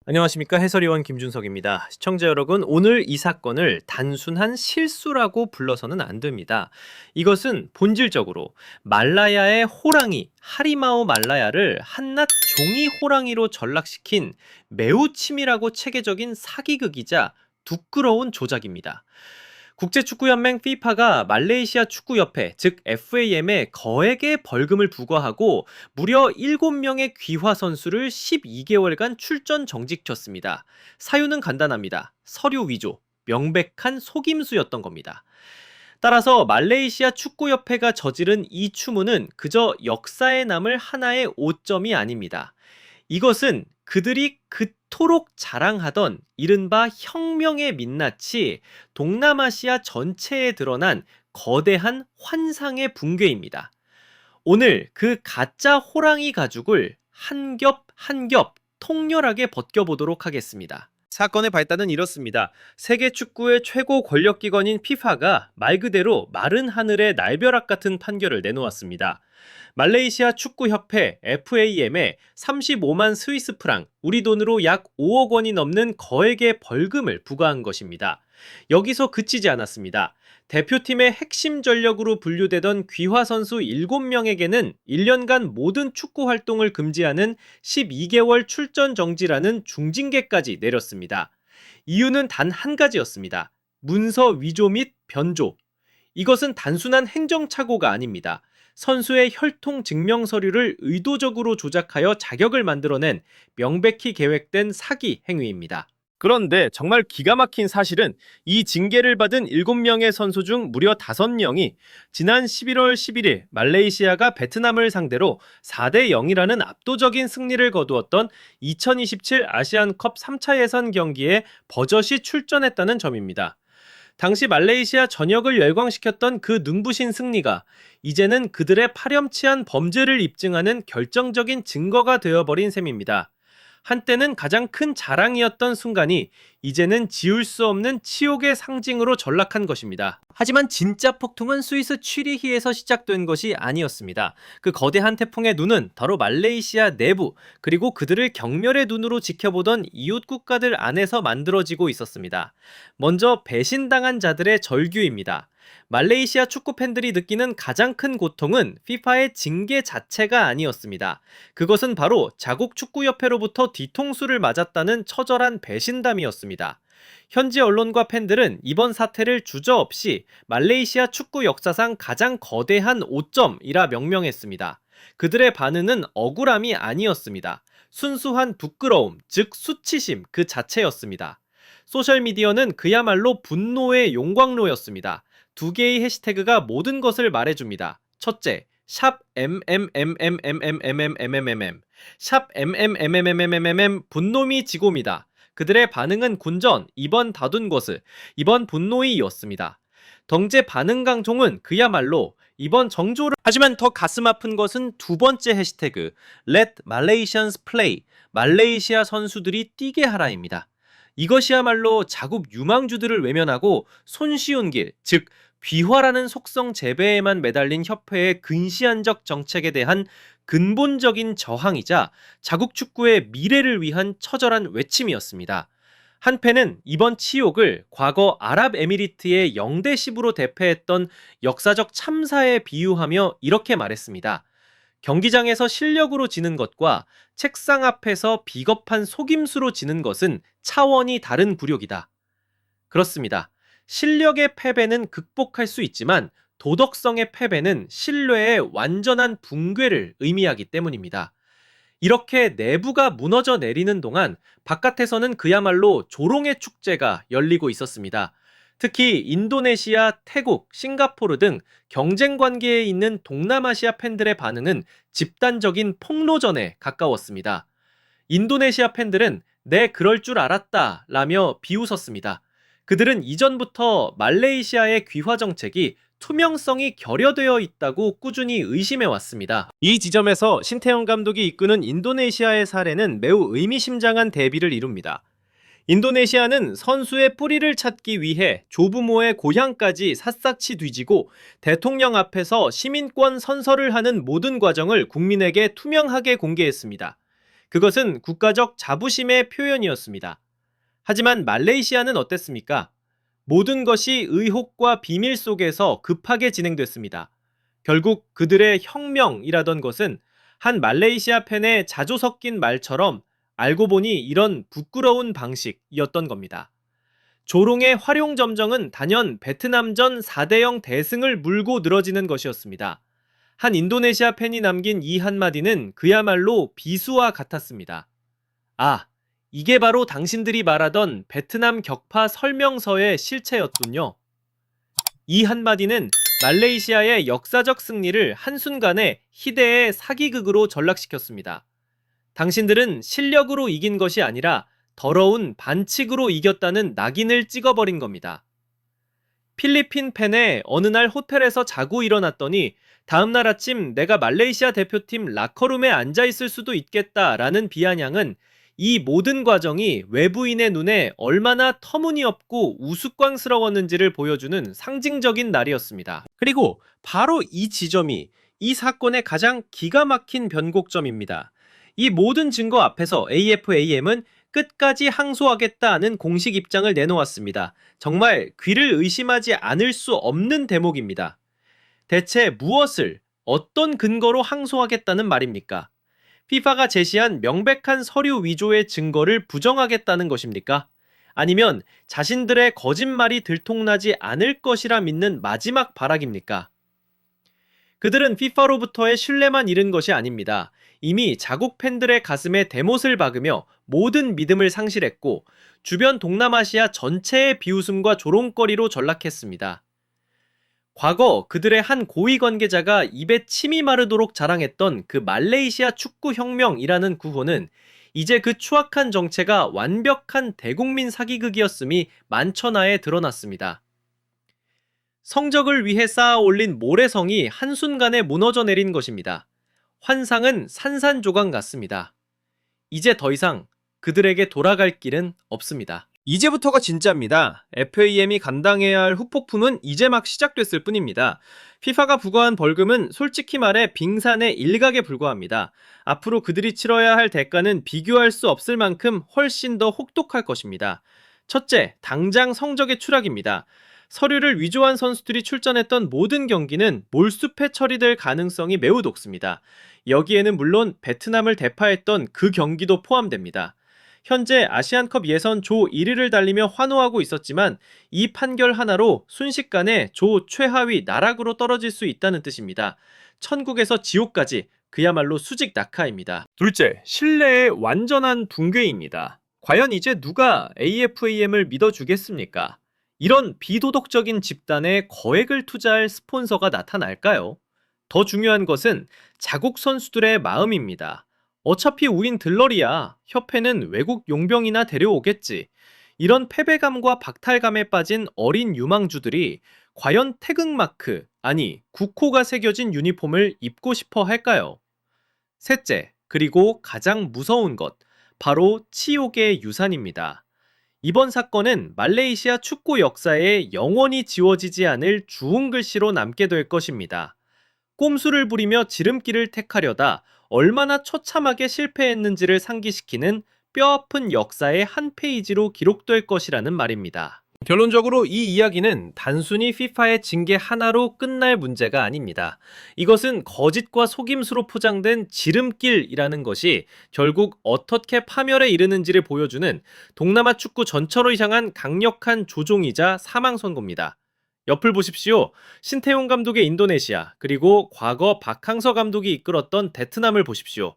안녕하십니까, 해설위원 김준석입니다. 시청자 여러분, 오늘 이 사건을 단순한 실수라고 불러서는 안 됩니다. 이것은 본질적으로 말라야의 호랑이 하리마오 말라야를 한낱 종이 호랑이로 전락시킨 매우 치밀하고 체계적인 사기극이자 부끄러운 조작입니다. 국제축구연맹 FIFA가 말레이시아 축구협회, 즉 FAM에 거액의 벌금을 부과하고 무려 7명의 귀화 선수를 12개월간 출전 정직켰습니다. 사유는 간단합니다. 서류 위조, 명백한 속임수였던 겁니다. 따라서 말레이시아 축구협회가 저지른 이 추문은 그저 역사에 남을 하나의 오점이 아닙니다. 이것은 그들이 그토록 자랑하던 이른바 혁명의 민낯이 동남아시아 전체에 드러난 거대한 환상의 붕괴입니다. 오늘 그 가짜 호랑이 가죽을 한 겹 한 겹 통렬하게 벗겨보도록 하겠습니다. 사건의 발단은 이렇습니다. 세계 축구의 최고 권력기관인 FIFA가 말 그대로 마른 하늘의 날벼락 같은 판결을 내놓았습니다. 말레이시아 축구협회 FAM에 35만 스위스 프랑, 우리 돈으로 약 5억 원이 넘는 거액의 벌금을 부과한 것입니다. 여기서 그치지 않았습니다. 대표팀의 핵심 전력으로 분류되던 귀화 선수 7명에게는 1년간 모든 축구 활동을 금지하는 12개월 출전 정지라는 중징계까지 내렸습니다. 이유는 단 한 가지였습니다. 문서 위조 및 변조. 이것은 단순한 행정착오가 아닙니다. 선수의 혈통 증명 서류를 의도적으로 조작하여 자격을 만들어낸 명백히 계획된 사기 행위입니다. 그런데 정말 기가 막힌 사실은 이 징계를 받은 7명의 선수 중 무려 5명이 지난 11월 11일 말레이시아가 베트남을 상대로 4대 0이라는 압도적인 승리를 거두었던 2027 아시안컵 3차 예선 경기에 버젓이 출전했다는 점입니다. 당시 말레이시아 전역을 열광시켰던 그 눈부신 승리가 이제는 그들의 파렴치한 범죄를 입증하는 결정적인 증거가 되어버린 셈입니다. 한때는 가장 큰 자랑이었던 순간이 이제는 지울 수 없는 치욕의 상징으로 전락한 것입니다. 하지만 진짜 폭풍은 스위스 취리히에서 시작된 것이 아니었습니다. 그 거대한 태풍의 눈은 바로 말레이시아 내부, 그리고 그들을 경멸의 눈으로 지켜보던 이웃 국가들 안에서 만들어지고 있었습니다. 먼저 배신당한 자들의 절규입니다. 말레이시아 축구 팬들이 느끼는 가장 큰 고통은 FIFA의 징계 자체가 아니었습니다. 그것은 바로 자국 축구협회로부터 뒤통수를 맞았다는 처절한 배신담이었습니다. 현지 언론과 팬들은 이번 사태를 주저없이 말레이시아 축구 역사상 가장 거대한 오점이라 명명했습니다. 그들의 반응은 억울함이 아니었습니다. 순수한 부끄러움, 즉 수치심 그 자체였습니다. 소셜미디어는 그야말로 분노의 용광로였습니다. 두 개의 해시태그가 모든 것을 말해줍니다. 첫째, 샵 MMMMMMMMMM 샵 MMMMMMMM 분노미 지고입니다. 그들의 반응은 군전, 이번 다둔 것을, 이번 분노이였습니다. 덩제 반응 강종은 그야말로 이번 정조를. 하지만 더 가슴 아픈 것은 두 번째 해시태그 Let Malaysians Play, 말레이시아 선수들이 뛰게 하라입니다. 이것이야말로 자국 유망주들을 외면하고 손쉬운 길, 즉 귀화라는 속성 재배에만 매달린 협회의 근시안적 정책에 대한 근본적인 저항이자 자국 축구의 미래를 위한 처절한 외침이었습니다. 한 팬은 이번 치욕을 과거 아랍에미리트의 영대 10으로 대패했던 역사적 참사에 비유하며 이렇게 말했습니다. 경기장에서 실력으로 지는 것과 책상 앞에서 비겁한 속임수로 지는 것은 차원이 다른 굴욕이다. 그렇습니다. 실력의 패배는 극복할 수 있지만 도덕성의 패배는 신뢰의 완전한 붕괴를 의미하기 때문입니다. 이렇게 내부가 무너져 내리는 동안 바깥에서는 그야말로 조롱의 축제가 열리고 있었습니다. 특히 인도네시아, 태국, 싱가포르 등 경쟁 관계에 있는 동남아시아 팬들의 반응은 집단적인 폭로전에 가까웠습니다. 인도네시아 팬들은 내 그럴 줄 알았다 라며 비웃었습니다. 그들은 이전부터 말레이시아의 귀화 정책이 투명성이 결여되어 있다고 꾸준히 의심해왔습니다. 이 지점에서 신태영 감독이 이끄는 인도네시아의 사례는 매우 의미심장한 대비를 이룹니다. 인도네시아는 선수의 뿌리를 찾기 위해 조부모의 고향까지 샅샅이 뒤지고 대통령 앞에서 시민권 선서를 하는 모든 과정을 국민에게 투명하게 공개했습니다. 그것은 국가적 자부심의 표현이었습니다. 하지만 말레이시아는 어땠습니까? 모든 것이 의혹과 비밀 속에서 급하게 진행됐습니다. 결국 그들의 혁명이라던 것은 한 말레이시아 팬의 자조 섞인 말처럼 알고 보니 이런 부끄러운 방식이었던 겁니다. 조롱의 활용점정은 단연 베트남전 4대0 대승을 물고 늘어지는 것이었습니다. 한 인도네시아 팬이 남긴 이 한마디는 그야말로 비수와 같았습니다. 아, 이게 바로 당신들이 말하던 베트남 격파 설명서의 실체였군요. 이 한마디는 말레이시아의 역사적 승리를 한순간에 희대의 사기극으로 전락시켰습니다. 당신들은 실력으로 이긴 것이 아니라 더러운 반칙으로 이겼다는 낙인을 찍어버린 겁니다. 필리핀 팬에 어느 날 호텔에서 자고 일어났더니 다음날 아침 내가 말레이시아 대표팀 라커룸에 앉아있을 수도 있겠다라는 비아냥은 이 모든 과정이 외부인의 눈에 얼마나 터무니없고 우스꽝스러웠는지를 보여주는 상징적인 날이었습니다. 그리고 바로 이 지점이 이 사건의 가장 기가 막힌 변곡점입니다. 이 모든 증거 앞에서 AFAM은 끝까지 항소하겠다는 공식 입장을 내놓았습니다. 정말 귀를 의심하지 않을 수 없는 대목입니다. 대체 무엇을, 어떤 근거로 항소하겠다는 말입니까? FIFA가 제시한 명백한 서류 위조의 증거를 부정하겠다는 것입니까? 아니면 자신들의 거짓말이 들통나지 않을 것이라 믿는 마지막 발악입니까? 그들은 FIFA로부터의 신뢰만 잃은 것이 아닙니다. 이미 자국 팬들의 가슴에 대못을 박으며 모든 믿음을 상실했고 주변 동남아시아 전체의 비웃음과 조롱거리로 전락했습니다. 과거 그들의 한 고위 관계자가 입에 침이 마르도록 자랑했던 그 말레이시아 축구 혁명이라는 구호는 이제 그 추악한 정체가 완벽한 대국민 사기극이었음이 만천하에 드러났습니다. 성적을 위해 쌓아 올린 모래성이 한순간에 무너져 내린 것입니다. 환상은 산산조각 같습니다. 이제 더 이상 그들에게 돌아갈 길은 없습니다. 이제부터가 진짜입니다. FAM이 감당해야 할 후폭풍은 이제 막 시작됐을 뿐입니다. FIFA가 부과한 벌금은 솔직히 말해 빙산의 일각에 불과합니다. 앞으로 그들이 치러야 할 대가는 비교할 수 없을 만큼 훨씬 더 혹독할 것입니다. 첫째, 당장 성적의 추락입니다. 서류를 위조한 선수들이 출전했던 모든 경기는 몰수패 처리될 가능성이 매우 높습니다. 여기에는 물론 베트남을 대파했던 그 경기도 포함됩니다. 현재 아시안컵 예선 조 1위를 달리며 환호하고 있었지만 이 판결 하나로 순식간에 조 최하위 나락으로 떨어질 수 있다는 뜻입니다. 천국에서 지옥까지 그야말로 수직 낙하입니다. 둘째, 신뢰의 완전한 붕괴입니다. 과연 이제 누가 AFAM을 믿어주겠습니까? 이런 비도덕적인 집단에 거액을 투자할 스폰서가 나타날까요? 더 중요한 것은 자국 선수들의 마음입니다. 어차피 우린 들러리야. 협회는 외국 용병이나 데려오겠지. 이런 패배감과 박탈감에 빠진 어린 유망주들이 과연 태극마크, 아니 국호가 새겨진 유니폼을 입고 싶어 할까요? 셋째, 그리고 가장 무서운 것, 바로 치욕의 유산입니다. 이번 사건은 말레이시아 축구 역사에 영원히 지워지지 않을 주홍 글씨로 남게 될 것입니다. 꼼수를 부리며 지름길을 택하려다 얼마나 처참하게 실패했는지를 상기시키는 뼈아픈 역사의 한 페이지로 기록될 것이라는 말입니다. 결론적으로 이 이야기는 단순히 FIFA의 징계 하나로 끝날 문제가 아닙니다. 이것은 거짓과 속임수로 포장된 지름길이라는 것이 결국 어떻게 파멸에 이르는지를 보여주는 동남아 축구 전철을 향한 강력한 조종이자 사망 선고입니다. 옆을 보십시오. 신태용 감독의 인도네시아, 그리고 과거 박항서 감독이 이끌었던 베트남을 보십시오.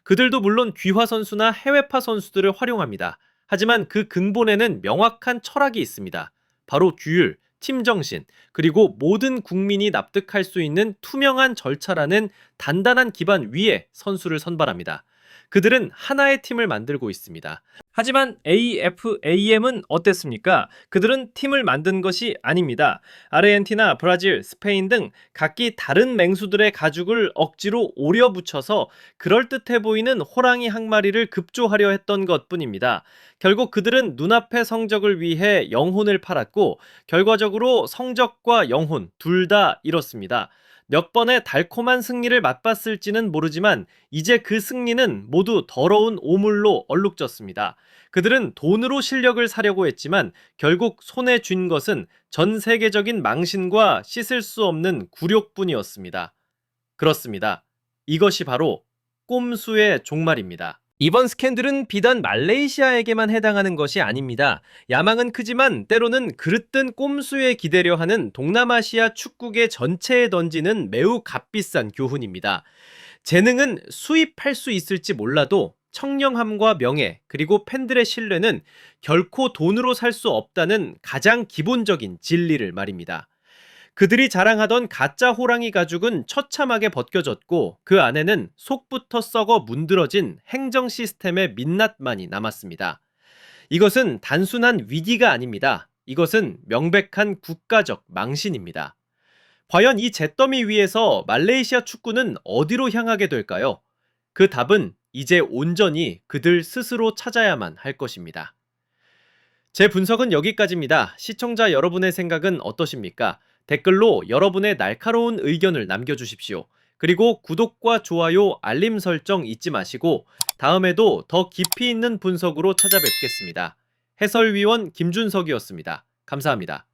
그들도 물론 귀화 선수나 해외파 선수들을 활용합니다. 하지만 그 근본에는 명확한 철학이 있습니다. 바로 규율, 팀정신, 그리고 모든 국민이 납득할 수 있는 투명한 절차라는 단단한 기반 위에 선수를 선발합니다. 그들은 하나의 팀을 만들고 있습니다. 하지만 AFAM은 어땠습니까? 그들은 팀을 만든 것이 아닙니다. 아르헨티나, 브라질, 스페인 등 각기 다른 맹수들의 가죽을 억지로 오려 붙여서 그럴듯해 보이는 호랑이 한 마리를 급조하려 했던 것뿐입니다. 결국 그들은 눈앞의 성적을 위해 영혼을 팔았고 결과적으로 성적과 영혼 둘 다 잃었습니다. 몇 번의 달콤한 승리를 맛봤을지는 모르지만 이제 그 승리는 모두 더러운 오물로 얼룩졌습니다. 그들은 돈으로 실력을 사려고 했지만 결국 손에 쥔 것은 전 세계적인 망신과 씻을 수 없는 굴욕뿐이었습니다. 그렇습니다. 이것이 바로 꼼수의 종말입니다. 이번 스캔들은 비단 말레이시아에게만 해당하는 것이 아닙니다. 야망은 크지만 때로는 그릇된 꼼수에 기대려 하는 동남아시아 축구계 전체에 던지는 매우 값비싼 교훈입니다. 재능은 수입할 수 있을지 몰라도 청량함과 명예, 그리고 팬들의 신뢰는 결코 돈으로 살 수 없다는 가장 기본적인 진리를 말입니다. 그들이 자랑하던 가짜 호랑이 가죽은 처참하게 벗겨졌고 그 안에는 속부터 썩어 문드러진 행정 시스템의 민낯만이 남았습니다. 이것은 단순한 위기가 아닙니다. 이것은 명백한 국가적 망신입니다. 과연 이 잿더미 위에서 말레이시아 축구는 어디로 향하게 될까요? 그 답은 이제 온전히 그들 스스로 찾아야만 할 것입니다. 제 분석은 여기까지입니다. 시청자 여러분의 생각은 어떠십니까? 댓글로 여러분의 날카로운 의견을 남겨주십시오. 그리고 구독과 좋아요, 알림 설정 잊지 마시고 다음에도 더 깊이 있는 분석으로 찾아뵙겠습니다. 해설위원 김준석이었습니다. 감사합니다.